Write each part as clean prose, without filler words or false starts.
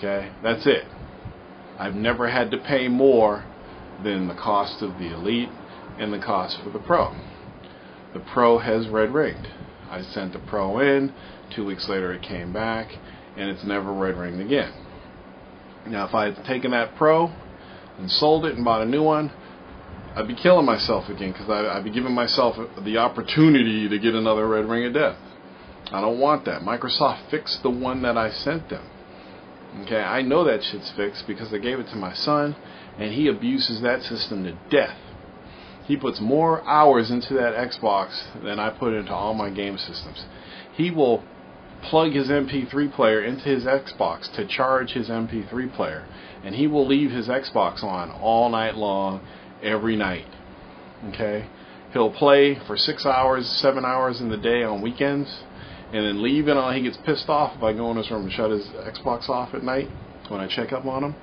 Okay, that's it. I've never had to pay more than the cost of the Elite and the cost for the Pro. The Pro has red ringed. I sent the Pro in, 2 weeks later it came back, and it's never red ringed again. Now if I had taken that Pro and sold it and bought a new one, I'd be killing myself again, because I'd be giving myself the opportunity to get another red ring of death. I don't want that. Microsoft fixed the one that I sent them. Okay, I know that shit's fixed because I gave it to my son, and he abuses that system to death. He puts more hours into that Xbox than I put into all my game systems. He will plug his MP3 player into his Xbox to charge his MP3 player, and he will leave his Xbox on all night long, every night. Okay, he'll play for 6 hours, 7 hours in the day on weekends, and then leave it on. He gets pissed off if I go in his room and shut his Xbox off at night when I check up on him.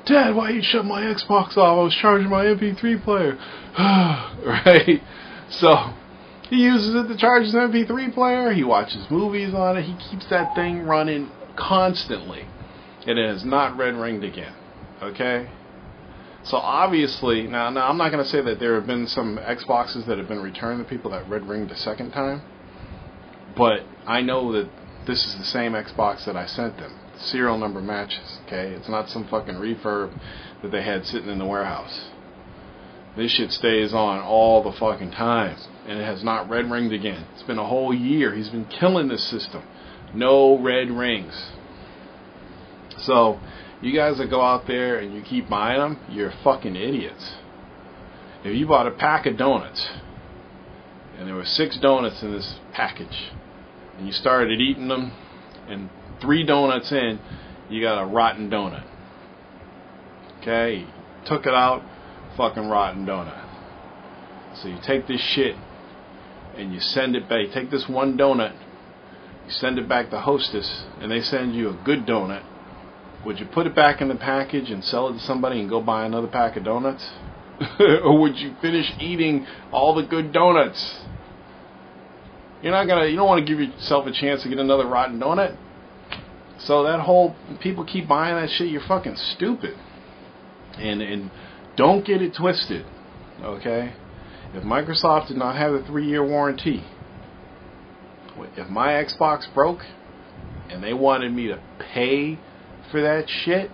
Dad, why you shut my Xbox off? I was charging my MP3 player. Right? So he uses it to charge his MP3 player. He watches movies on it. He keeps that thing running constantly, and it has not red ringed again. Okay? So obviously, now I'm not going to say that there have been some Xboxes that have been returned to people that red ringed the second time, but I know that this is the same Xbox that I sent them. Serial number matches, okay? It's not some fucking refurb that they had sitting in the warehouse. This shit stays on all the fucking time, and it has not red ringed again. It's been a whole year. He's been killing this system. No red rings. So you guys that go out there and you keep buying them, you're fucking idiots. If you bought a pack of donuts, and there were 6 donuts in this package, and you started eating them, and 3 donuts in, you got a rotten donut. Okay? You took it out, fucking rotten donut. So you take this shit, and you send it back. You take this one donut, you send it back to Hostess, and they send you a good donut. Would you put it back in the package and sell it to somebody and go buy another pack of donuts? Or would you finish eating all the good donuts? You don't want to give yourself a chance to get another rotten donut. So that whole, people keep buying that shit, you're fucking stupid. And don't get it twisted, okay? If Microsoft did not have a 3-year warranty, if my Xbox broke and they wanted me to pay for that shit,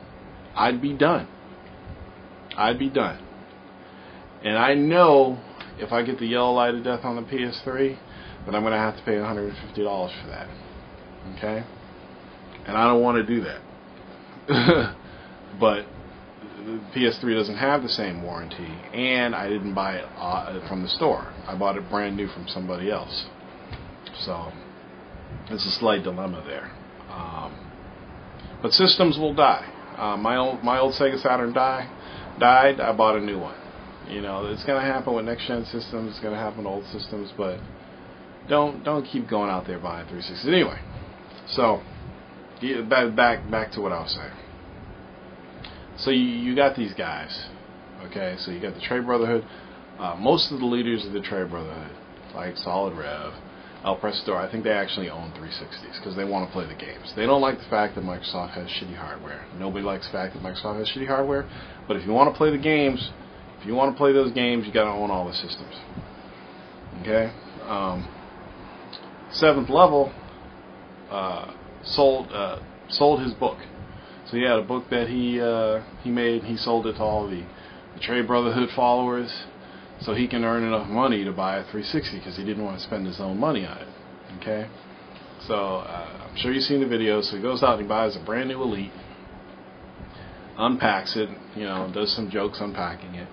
I'd be done. I'd be done. And I know if I get the yellow light of death on the PS3, that I'm going to have to pay $150 for that. Okay? And I don't want to do that. But the PS3 doesn't have the same warranty, and I didn't buy it from the store. I bought it brand new from somebody else. So it's a slight dilemma there. But systems will die. My old Sega Saturn died. I bought a new one. You know, it's going to happen with next gen systems. It's going to happen with old systems. But don't keep going out there buying 360s. Anyway, so back to what I was saying. So you got these guys. Okay, so you got the Trey Brotherhood. Most of the leaders of the Trey Brotherhood, like Solid Rev, El Prestador, I think they actually own 360s because they want to play the games. They don't like the fact that Microsoft has shitty hardware. Nobody likes the fact that Microsoft has shitty hardware. But if you want to play the games, if you want to play those games, you got to own all the systems. Okay? 7th Level sold his book. So he had a book that he made. He sold it to all the Trey Brotherhood followers, so he can earn enough money to buy a 360 because he didn't want to spend his own money on it. Okay, so I'm sure you've seen the video. So he goes out and he buys a brand new Elite, unpacks it, does some jokes unpacking it,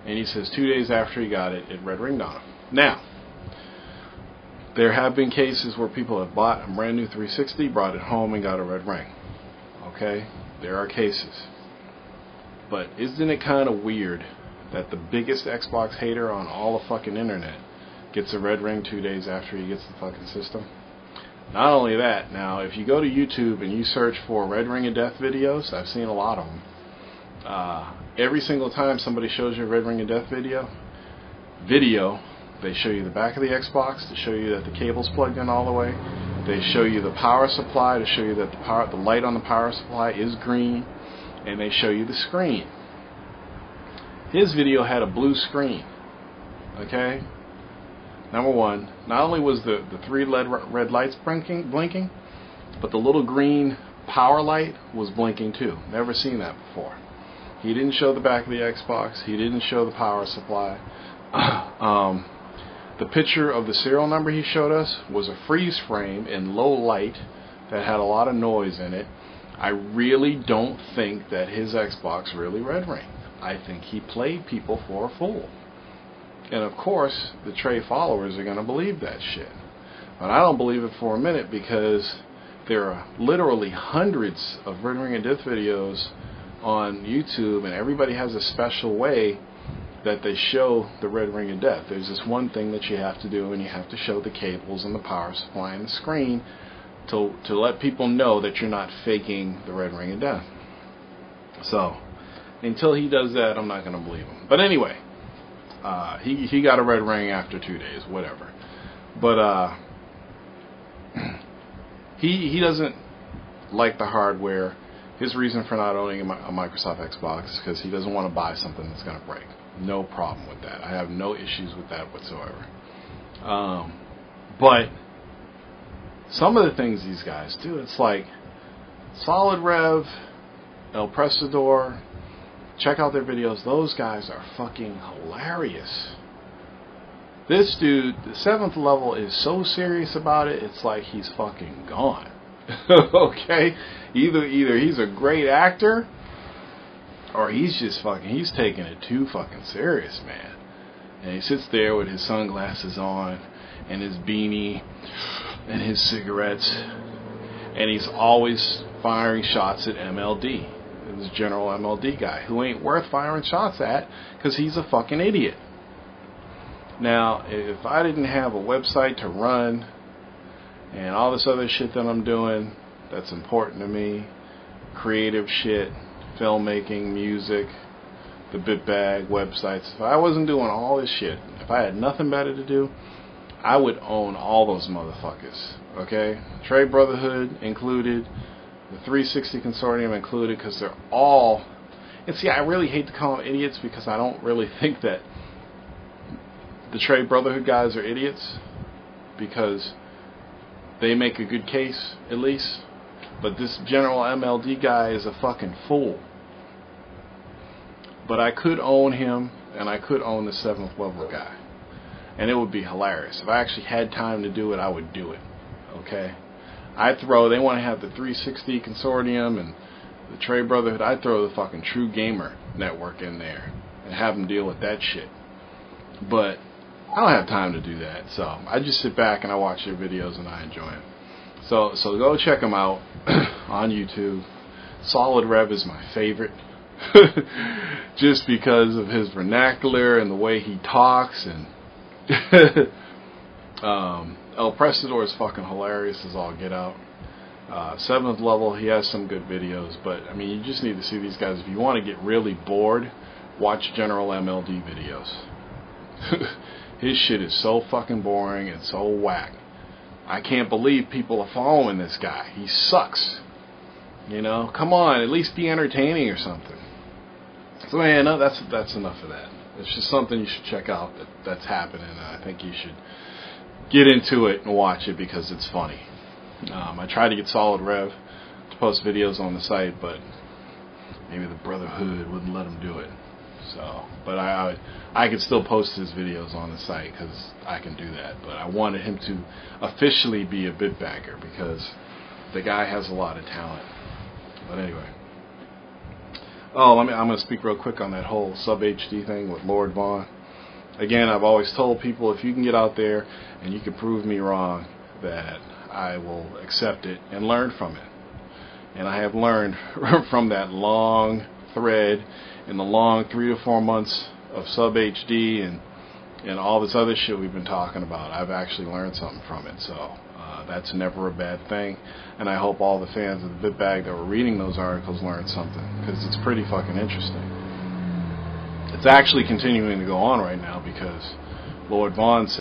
and he says 2 days after he got it, it red ringed on him. Now, there have been cases where people have bought a brand new 360, brought it home, and got a red ring. Okay, there are cases. But isn't it kind of weird that the biggest Xbox hater on all the fucking internet gets a red ring 2 days after he gets the fucking system? Not only that, now if you go to YouTube and you search for red ring of death videos, I've seen a lot of them. Every single time somebody shows you a red ring of death video, they show you the back of the Xbox to show you that the cable's plugged in all the way, They show you the power supply to show you that the light on the power supply is green, and they show you the screen. His video had a blue screen. Okay? Number one, not only was the three red lights blinking, but the little green power light was blinking too. Never seen that before. He didn't show the back of the Xbox. He didn't show the power supply. The picture of the serial number he showed us was a freeze frame in low light that had a lot of noise in it. I really don't think that his Xbox really red ringed. I think he played people for a fool. And of course, the Trey followers are going to believe that shit. But I don't believe it for a minute, because there are literally hundreds of red ring of death videos on YouTube, and everybody has a special way that they show the red ring of death. There's this one thing that you have to do, and you have to show the cables and the power supply and the screen to let people know that you're not faking the red ring of death. So until he does that, I'm not going to believe him. But anyway, he got a red ring after 2 days, whatever. But he doesn't like the hardware. His reason for not owning a Microsoft Xbox is because he doesn't want to buy something that's going to break. No problem with that. I have no issues with that whatsoever. But some of the things these guys do, it's like Solid Rev, El Prestador, check out their videos. Those guys are fucking hilarious. This dude, the 7th level, is so serious about it, it's like he's fucking gone. Okay? Either he's a great actor, or he's taking it too fucking serious, man. And he sits there with his sunglasses on, and his beanie, and his cigarettes, and he's always firing shots at MLD. This general MLD guy, who ain't worth firing shots at, because he's a fucking idiot. Now, if I didn't have a website to run, and all this other shit that I'm doing that's important to me, creative shit, filmmaking, music, the bitbag, websites, if I wasn't doing all this shit, if I had nothing better to do, I would own all those motherfuckers. Okay? Trey Brotherhood included, the 360 Consortium included, because they're all... And see, I really hate to call them idiots, because I don't really think that the Trey Brotherhood guys are idiots, because they make a good case, at least. But this general MLD guy is a fucking fool. But I could own him, and I could own the 7th level guy. And it would be hilarious. If I actually had time to do it, I would do it. Okay? They want to have the 360 Consortium and the Trey Brotherhood. I'd throw the fucking True Gamer network in there and have them deal with that shit. But I don't have time to do that. So I just sit back and I watch their videos and I enjoy them. So go check them out on YouTube. Solid Rev is my favorite. Just because of his vernacular and the way he talks, and El Prestador is fucking hilarious as all get out. 7th level, he has some good videos, but I mean, you just need to see these guys. If you want to get really bored, watch General MLD videos. His shit is so fucking boring and so whack. I can't believe people are following this guy. He sucks. You know, come on, at least be entertaining or something. So man, no, that's enough of that. It's just something you should check out that's happening. I think you should get into it and watch it because it's funny. I tried to get Solid Rev to post videos on the site, but maybe the Brotherhood wouldn't let him do it. So, but I could still post his videos on the site because I can do that. But I wanted him to officially be a bitbagger because the guy has a lot of talent. But anyway. I'm going to speak real quick on that whole sub-HD thing with Lord Vaughn. Again, I've always told people, if you can get out there and you can prove me wrong, that I will accept it and learn from it. And I have learned from that long thread in the long 3 to 4 months of sub-HD and all this other shit we've been talking about. I've actually learned something from it. So that's never a bad thing, and I hope all the fans of the Bitbag that were reading those articles learned something, because it's pretty fucking interesting. It's actually continuing to go on right now because Lord Vaughn said